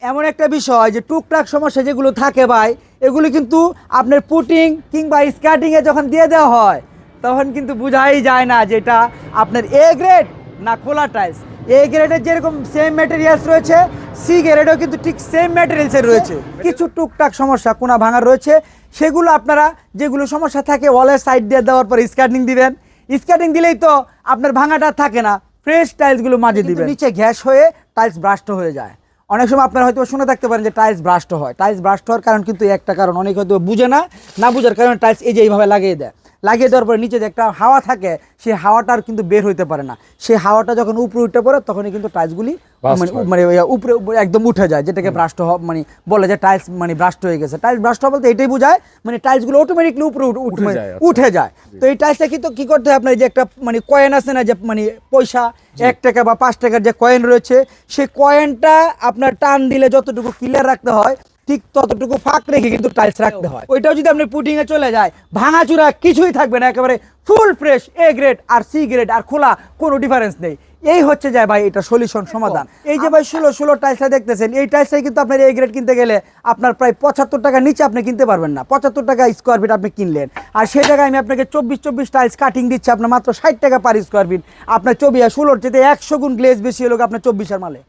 এমন একটা বিষয় যে টুকটাক সমস্যা যেগুলো থাকে ভাই, এগুলো কিন্তু আপনার পুটিং কিংবা স্কার্টিং এ যখন দিয়ে দেওয়া হয় তখন কিন্তু বোঝাই যায় না যে এটা আপনার এ গ্রেড না খোলা টাইলস। এ গ্রেডের যেরকম সেম ম্যাটেরিয়ালস রয়েছে, সি গ্রেডেও কিন্তু ঠিক সেম ম্যাটেরিয়ালসের রয়েছে। কিছু টুকটাক সমস্যা কোনা ভাঙা রয়েছে, সেগুলো আপনারা যেগুলো সমস্যা থাকে ওয়ালের সাইড দিয়ে দেওয়ার পর স্কার্টিং দিবেন। স্কার্টিং দিলেই তো আপনার ভাঙাটা থাকে না, ফ্রেশ টাইলসগুলো মাঝে দিবেন। নিচে গ্যাস হয়ে টাইলস ব্রাস্ট হয়ে যায়। অনেক সময় আপনারা হয়তো শুনে থাকতে পারেন যে টাইলস ব্রাস্ট হয়। টাইলস ব্রাস্ট হওয়ার কারণ কিন্তু একটা কারণ, অনেক হয়তো বুঝে না, না বুঝার কারণে টাইলস এই যে এইভাবে লাগিয়ে দেয়। লাগিয়ে দেওয়ার পরে নিচে যে একটা হাওয়া থাকে, সেই হাওয়াটা আর কিন্তু বের হইতে পারে না। সেই হাওয়াটা যখন উপরে উঠে পড়ে তখনই কিন্তু টাইলসগুলি মানে উপরে একদম উঠে যায়, যেটাকে ব্রাস্ট মানে বলে যে টাইলস মানে ব্রাস্ট হয়ে গেছে। টাইলস ব্রাস্ট হওয়া বলতে এটাই বোঝায় মানে টাইলসগুলো অটোমেটিকলি উপরে উঠে যায়। তো এই টাইলসটা কিন্তু কি করতে হয় আপনার, যে একটা মানে কয়েন আছে না, যে মানে পয়সা 1 টাকা বা 5 টাকার যে কয়েন রয়েছে, সেই কয়েনটা আপনার টান দিলে যতটুকু ক্লিয়ার রাখতে হয় ঠিক ততটুকু ফাঁক রেখে কিন্তু টাইলস রাখতে হয়। ওইটাও যদি আপনি পুটিং এ চলে যায়, ভাঙাচুরা কিছুই থাকবে না, একেবারে ফুল ফ্রেশ এ গ্রেড আর সি গ্রেড আর খোলা কোনো ডিফারেন্স নেই। এই হচ্ছে যায় ভাই এটা সলিউশন সমাধান। এই যে ভাই 16 টাইলসটা দেখতেছেন, এই টাইলসটাই কিন্তু আপনার এ গ্রেড কিনতে গেলে আপনার প্রায় 75 টাকার নিচে আপনি কিনতে পারবেন না। 75 টাকা স্কোয়ার ফিট আপনি কিনলেন, আর সেই জায়গায় আমি আপনাকে 24 টাইলস কাটিং দিচ্ছি আপনার মাত্র 60 টাকা পার স্কোয়ার ফিট। আপনার 16 চেয়ে 100 গুণ গ্লেজ বেশি হলো আপনার 24 মালে।